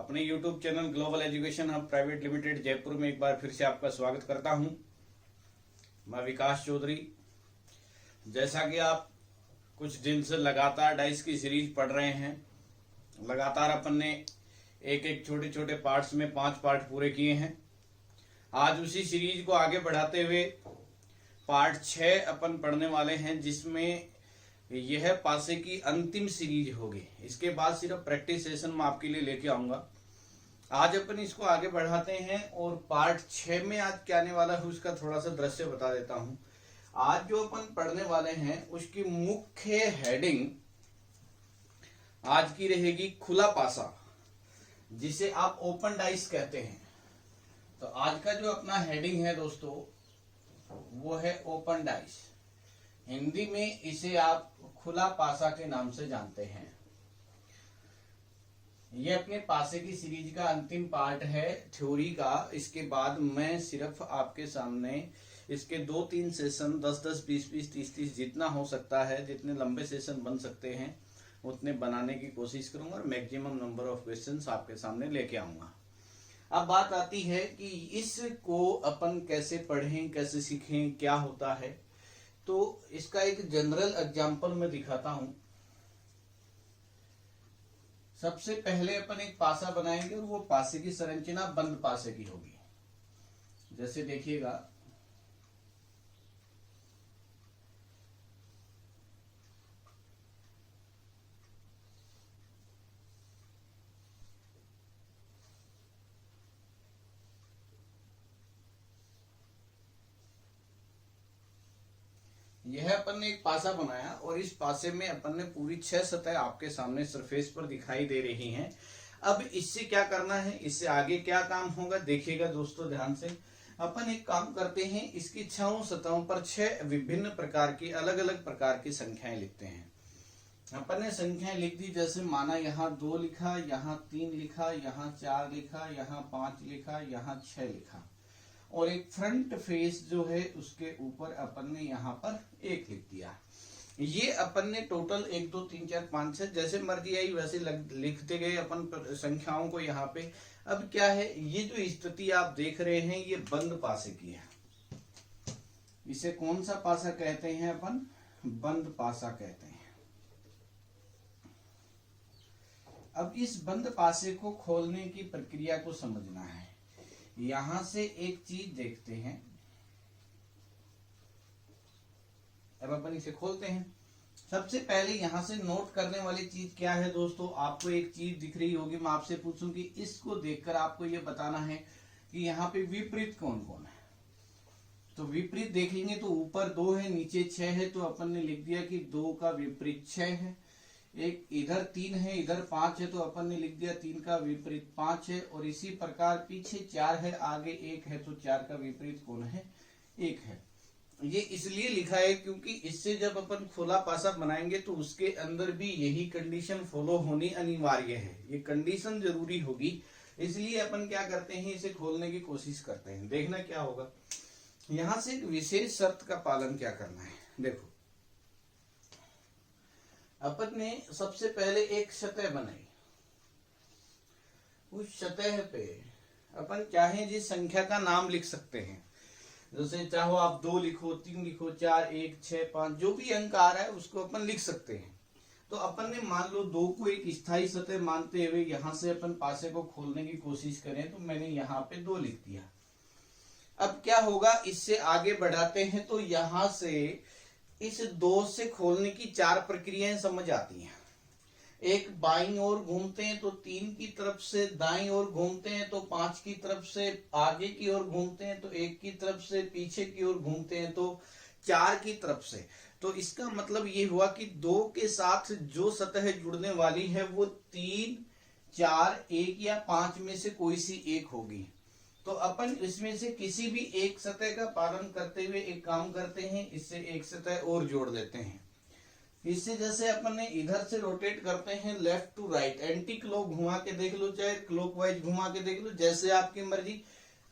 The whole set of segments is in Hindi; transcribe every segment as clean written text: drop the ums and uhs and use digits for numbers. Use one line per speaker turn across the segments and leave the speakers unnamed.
अपने YouTube channel global education hub private limited Jaipur में एक बार फिर से आपका स्वागत करता हूं। मैं विकास चौधरी। जैसा कि आप कुछ दिन से लगातार डाइस की सीरीज पढ़ रहे हैं, लगातार अपन ने एक एक छोटे छोटे पार्ट्स में 5 पार्ट पूरे किए हैं। आज उसी सीरीज को आगे बढ़ाते हुए पार्ट 6 अपन पढ़ने वाले हैं, जिसमें यह पासे की अंतिम सीरीज होगी। इसके बाद सिर्फ प्रैक्टिस सेशन में आपके लिए लेके आऊंगा। आज अपन इसको आगे बढ़ाते हैं और पार्ट 6 में आज क्या आने वाला है उसका थोड़ा सा दृश्य बता देता हूं। आज जो अपन पढ़ने वाले हैं उसकी मुख्य हेडिंग आज की रहेगी खुला पासा, जिसे आप ओपन डाइस कहते हैं। तो आज का जो अपना हेडिंग है दोस्तों, वो है ओपन डाइस। हिंदी में इसे आप खुला पासा के नाम से जानते हैं। यह अपने पासे की सीरीज का अंतिम पार्ट है थ्योरी का। इसके बाद मैं सिर्फ आपके सामने इसके 2-3 सेशन 10-10, 20-20, 30-30 जितना हो सकता है, जितने लंबे सेशन बन सकते हैं उतने बनाने की कोशिश करूंगा और मैक्सिमम नंबर ऑफ क्वेश्चंस आपके सामने लेके आऊंगा। अब बात आती है कि इसको अपन कैसे पढ़ें, कैसे सीखें, क्या होता है। तो इसका एक जनरल एग्जांपल मैं दिखाता हूं। सबसे पहले अपन एक पासा बनाएंगे और वो पासे की संरचना बंद पासे की होगी। जैसे देखिएगा, यह अपन ने एक पासा बनाया और इस पासे में अपन ने पूरी 6 सतह आपके सामने सरफेस पर दिखाई दे रही हैं। अब इससे क्या करना है, इससे आगे क्या काम होगा, देखिएगा दोस्तों ध्यान से। अपन एक काम करते हैं, इसकी 6 सतहों पर 6 विभिन्न प्रकार की अलग अलग प्रकार की संख्याएं लिखते हैं। अपन ने संख्याएं लिख दी, जैसे माना यहाँ 2 लिखा, यहाँ 3 लिखा, यहाँ 4 लिखा, यहाँ 5 लिखा, यहाँ 6 लिखा, और एक फ्रंट फेस जो है उसके ऊपर अपन ने यहाँ पर 1 लिख दिया। ये अपन ने टोटल 1 2 3 4 5 6 जैसे मर्जी आई वैसे लिखते गए अपन संख्याओं को यहाँ पे। अब क्या है, ये जो स्थिति आप देख रहे हैं ये बंद पासे की है। इसे कौन सा पासा कहते हैं अपन? बंद पासा कहते हैं। अब इस बंद पासे को खोलने की प्रक्रिया को समझना है। यहां से एक चीज देखते हैं। अब अपन इसे खोलते हैं। सबसे पहले यहां से नोट करने वाली चीज क्या है दोस्तों, आपको एक चीज दिख रही होगी। मैं आपसे पूछूं कि इसको देखकर आपको यह बताना है कि यहाँ पे विपरीत कौन कौन है। तो विपरीत देखेंगे तो ऊपर 2 है, नीचे 6 है, तो अपन ने लिख दिया कि 2 का विपरीत 6 है। एक इधर 3 है, इधर 5 है, तो अपन ने लिख दिया 3 का विपरीत 5 है। और इसी प्रकार पीछे 4 है, आगे 1 है, तो 4 का विपरीत कौन है? 1 है। ये इसलिए लिखा है क्योंकि इससे जब अपन खुला पासा बनाएंगे तो उसके अंदर भी यही कंडीशन फॉलो होनी अनिवार्य है। ये कंडीशन जरूरी होगी, इसलिए अपन क्या करते हैं, इसे खोलने की कोशिश करते हैं। देखना क्या होगा, यहां से एक विशेष शर्त का पालन क्या करना है। देखो, अपन ने सबसे पहले एक सतह बनाई। उस सतह पे अपन चाहे जिस संख्या का नाम लिख सकते हैं। जैसे चाहो आप 2 लिखो, 3 लिखो, 4, 1, 6, 5, जो भी अंक आ रहा है उसको अपन लिख सकते हैं। तो अपन ने मान लो 2 को एक स्थायी सतह मानते हुए यहां से अपन पासे को खोलने की कोशिश करें, तो मैंने यहाँ पे 2 लिख दिया। अब क्या होगा, इससे आगे बढ़ाते हैं तो यहां से इस 2 से खोलने की 4 प्रक्रियाएं समझ आती हैं। एक बाईं ओर घूमते हैं तो 3 की तरफ से, दाईं ओर घूमते हैं तो 5 की तरफ से, आगे की ओर घूमते हैं तो 1 की तरफ से, पीछे की ओर घूमते हैं तो 4 की तरफ से। तो इसका मतलब ये हुआ कि 2 के साथ जो सतह जुड़ने वाली है वो 3, 4, 1 या 5 में से कोई सी एक होगी। तो अपन इसमें से किसी भी एक सतह का पालन करते हुए एक काम करते हैं, इससे एक सतह और जोड़ देते हैं। इससे जैसे अपन ने इधर से रोटेट करते हैं left to right, anti clock घुमा के देख लो, चाहे क्लॉकवाइज घुमा के देख लो, जैसे आपकी मर्जी।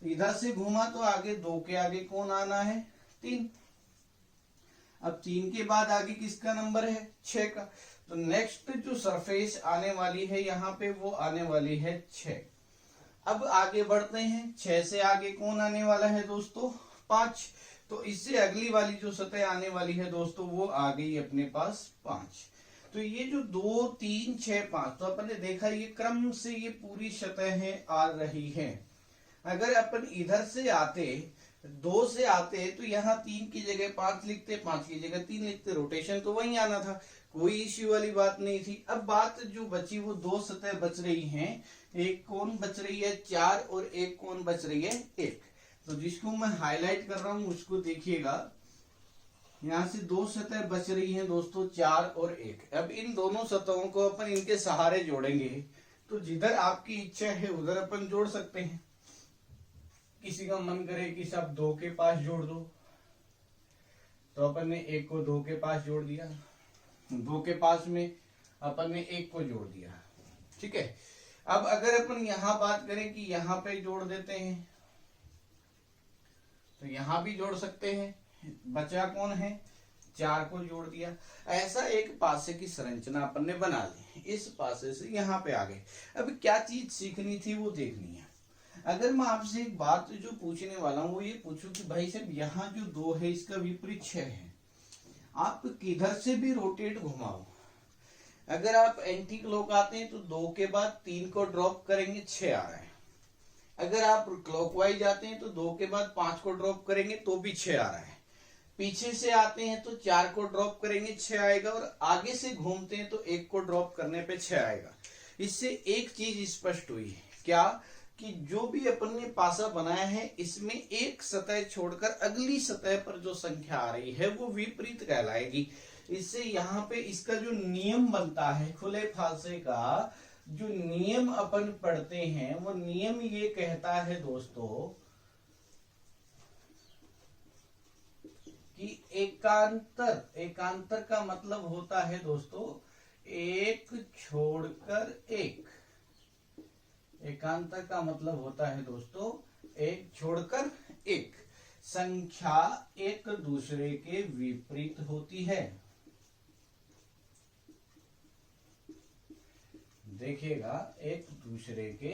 इधर से घुमा तो आगे 2 के आगे कौन आना है? 3। अब 3 के बाद आगे किसका नंबर है? 6 का। तो नेक्स्ट जो सरफेस आने वाली है यहाँ पे वो आने वाली है 6। अब आगे बढ़ते हैं, 6 से आगे कौन आने वाला है दोस्तों? 5। तो इससे अगली वाली जो सतह आने वाली है दोस्तों वो आ गई अपने पास 5। तो ये जो 2 3 6 5, तो अपन ने देखा ये क्रम से ये पूरी सतहें आ रही हैं। अगर अपन इधर से आते 2 से आते तो यहाँ 3 की जगह 5 लिखते, 5 की जगह 3 लिखते, रोटेशन तो वहीं आना था, कोई इश्यू वाली बात नहीं थी। अब बात जो बची वो 2 सतह बच रही हैं, एक कौन बच रही है? 4, और एक कौन बच रही है? 1। तो जिसको मैं हाईलाइट कर रहा हूं उसको देखिएगा, यहां से 2 सतह बच रही हैं दोस्तों, 4 और 1। अब इन दोनों सतहों को अपन इनके सहारे जोड़ेंगे, तो जिधर आपकी इच्छा है उधर अपन जोड़ सकते हैं। किसी का मन करे कि सब 2 के पास जोड़ दो, तो अपन ने 1 को 2 के पास जोड़ दिया, 2 के पास में अपन ने 1 को जोड़ दिया, ठीक है। अब अगर अपन यहां बात करें कि यहां पे जोड़ देते हैं, तो यहां भी जोड़ सकते हैं। बचा कौन है? 4 को जोड़ दिया। ऐसा एक पासे की संरचना अपन ने बना ली, इस पासे से यहाँ पे आ गए। अब क्या चीज सीखनी थी वो देखनी है। अगर मैं आपसे एक बात जो पूछने वाला हूँ वो ये पूछूं कि भाई साहब यहाँ जो 2 है इसका विपरीत 6 है, आप किधर से भी रोटेट घुमाओ, अगर आप एंटी क्लॉक आते हैं तो 2 के बाद 3 को ड्रॉप करेंगे 6 आ रहा है, अगर आप क्लॉकवाइज आते हैं तो 2 के बाद 5 को ड्रॉप करेंगे तो भी 6 आ रहा है, पीछे से आते हैं तो 4 को ड्रॉप करेंगे 6 आएगा, और आगे से घूमते हैं तो 1 को ड्रॉप करने पे 6 आएगा। इससे एक चीज स्पष्ट हुई, क्या कि जो भी अपन ने पासा बनाया है इसमें एक सतह छोड़कर अगली सतह पर जो संख्या आ रही है वो विपरीत कहलाएगी। इससे यहाँ पे इसका जो नियम बनता है खुले फांसे का, जो नियम अपन पढ़ते हैं वो नियम ये कहता है दोस्तों कि एकांतर का मतलब होता है दोस्तों एक छोड़कर एक। एकांतर का मतलब होता है दोस्तों एक छोड़कर एक। संख्या एक दूसरे के विपरीत होती है। देखिएगा, एक दूसरे के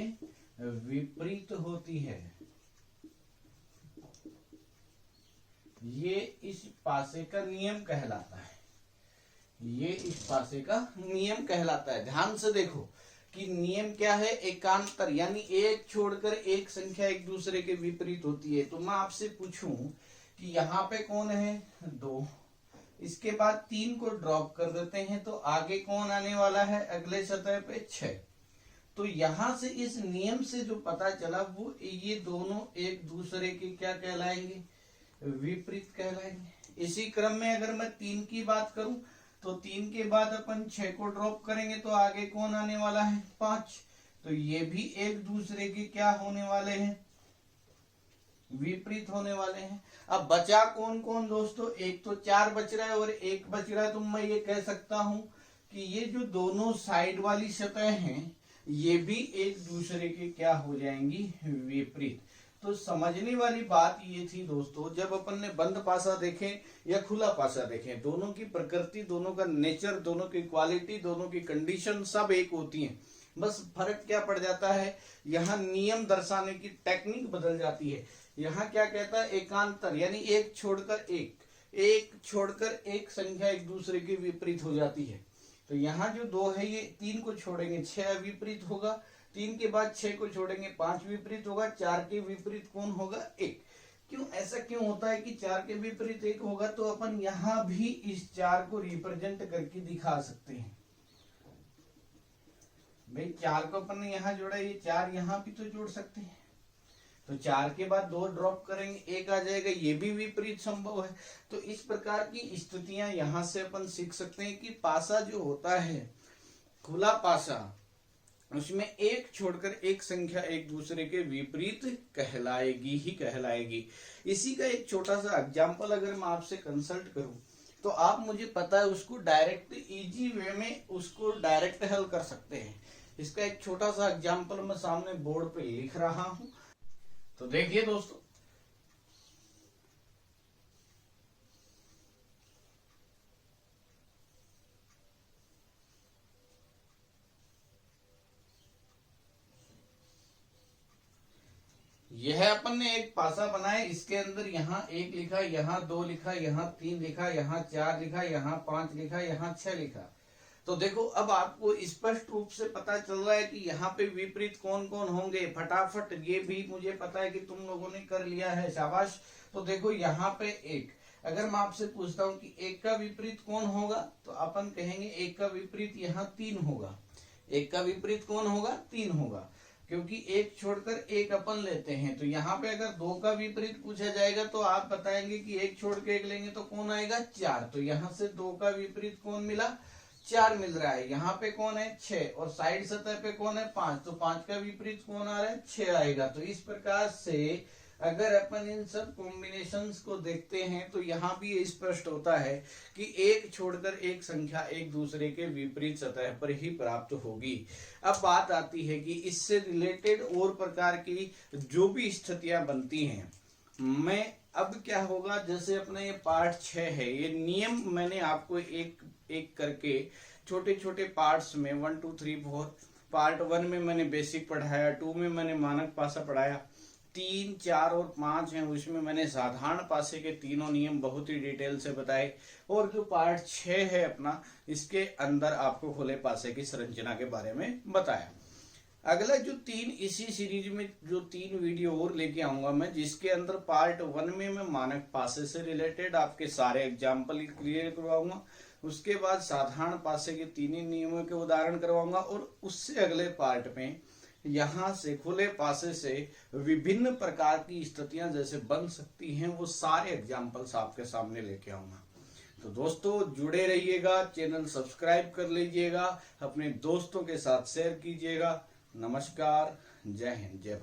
विपरीत होती है। ये इस पासे का नियम कहलाता है, ये इस पासे का नियम कहलाता है। ध्यान से देखो कि नियम क्या है? एकांतर, यानी एक छोड़कर एक संख्या एक दूसरे के विपरीत होती है। तो मैं आपसे पूछूं कि यहाँ पे कौन है? 2, इसके बाद 3 को ड्रॉप कर देते हैं तो आगे कौन आने वाला है? अगले सतह पे 6। तो यहां से इस नियम से जो पता चला वो ये दोनों एक दूसरे के क्या कहलाएंगे? विपरीत कहलाएंगे। इसी क्रम में अगर मैं 3 की बात करूं तो 3 के बाद अपन 6 को ड्रॉप करेंगे तो आगे कौन आने वाला है? 5। तो ये भी एक दूसरे के क्या होने वाले हैं? विपरीत होने वाले हैं। अब बचा कौन कौन दोस्तों? एक तो 4 बच रहा है और एक बच रहा है, तो मैं ये कह सकता हूं कि ये जो दोनों साइड वाली सतह हैं ये भी एक दूसरे के क्या हो जाएंगी? विपरीत। तो समझने वाली बात ये थी दोस्तों, जब अपन ने बंद पासा देखे या खुला पासा देखे, दोनों की प्रकृति, दोनों का नेचर, दोनों की क्वालिटी, दोनों की कंडीशन सब एक होती है। बस फर्क क्या पड़ जाता है, यहाँ नियम दर्शाने की टेक्निक बदल जाती है। यहाँ क्या कहता है? एकांतर, यानी एक छोड़कर एक छोड़कर एक संख्या एक दूसरे के विपरीत हो जाती है। तो यहाँ जो 2 है ये 3 को छोड़ेंगे 6 विपरीत होगा, 3 के बाद 6 को छोड़ेंगे 5 विपरीत होगा, 4 के विपरीत कौन होगा? 1। क्यों ऐसा क्यों होता है कि 4 के विपरीत 1 होगा? तो अपन यहाँ भी इस 4 को रिप्रेजेंट करके दिखा सकते हैं। भाई 4 को अपन ने यहाँ जोड़ा, ये 4 यहाँ भी तो जोड़ सकते हैं। तो 4 के बाद 2 ड्रॉप करेंगे 1 आ जाएगा, ये भी विपरीत संभव है। तो इस प्रकार की स्थितियां यहाँ से अपन सीख सकते हैं कि पासा जो होता है, खुला पासा, उसमें एक छोड़कर एक संख्या एक दूसरे के विपरीत कहलाएगी ही कहलाएगी। इसी का एक छोटा सा एग्जाम्पल अगर मैं आपसे कंसल्ट करूं तो आप मुझे पता है उसको डायरेक्ट इजी वे में उसको डायरेक्ट हल कर सकते हैं। इसका एक छोटा सा एग्जाम्पल मैं सामने बोर्ड पे लिख रहा हूं, तो देखिए दोस्तों, यह अपन ने एक पासा बनाया, इसके अंदर यहाँ 1 लिखा, यहाँ 2 लिखा, यहाँ 3 लिखा, यहाँ 4 लिखा, यहाँ 5 लिखा, यहाँ 6 लिखा। तो देखो अब आपको स्पष्ट रूप से पता चल रहा है कि यहाँ पे विपरीत कौन कौन होंगे। फटाफट ये भी मुझे पता है कि तुम लोगों ने कर लिया है, शाबाश। तो देखो यहाँ पे 1, अगर मैं आपसे पूछता हूँ कि 1 का विपरीत कौन होगा, तो अपन कहेंगे 1 का विपरीत यहाँ 3 होगा। 1 का विपरीत कौन होगा? 3 होगा, क्योंकि 1 छोड़कर 1 अपन लेते हैं। तो यहाँ पे अगर 2 का विपरीत पूछा जाएगा तो आप बताएंगे कि 1 छोड़ के 1 लेंगे तो कौन आएगा? 4। तो यहाँ से 2 का विपरीत कौन मिला? 4 मिल रहा है। यहाँ पे कौन है? 6। और साइड सतह पे कौन है? 5। तो 5 का विपरीत कौन आ रहा है? 6 आएगा। तो इस प्रकार से अगर अपन इन सब कॉम्बिनेशंस को देखते हैं तो यहाँ भी ये स्पष्ट होता है कि 1 छोड़कर 1 संख्या एक दूसरे के विपरीत सतह पर ही प्राप्त होगी। अब बात आती है कि इससे रिलेटेड और प्रकार की जो भी स्थितियां बनती हैं, मैं अब क्या होगा, जैसे अपना ये पार्ट 6 है, ये नियम मैंने आपको एक एक करके छोटे छोटे पार्ट्स में 1 2 3 4 पार्ट 1 में मैंने बेसिक पढ़ाया, 2 में मैंने मानक पासा पढ़ाया, 3 4 और 5 हैं उसमें मैंने साधारण पासे के तीनों नियम बहुत ही डिटेल से बताए, और जो पार्ट 6 है अपना, इसके अंदर आपको खुले पासे की संरचना के बारे में बताया। अगला जो 3 इसी सीरीज में जो 3 वीडियो और लेके आऊंगा मैं, जिसके अंदर पार्ट 1 में मैं मानक पासे से रिलेटेड आपके सारे एग्जाम्पल क्लियर करवाऊंगा, उसके बाद साधारण पासे के 3 ही नियमों के उदाहरण करवाऊंगा, और उससे अगले पार्ट में यहाँ से खुले पासे से विभिन्न प्रकार की स्थितियां जैसे बन सकती हैं वो सारे एग्जाम्पल्स आपके सामने लेके आऊंगा। तो दोस्तों जुड़े रहिएगा, चैनल सब्सक्राइब कर लीजिएगा, अपने दोस्तों के साथ शेयर कीजिएगा। नमस्कार, जय हिंद, जय भारत।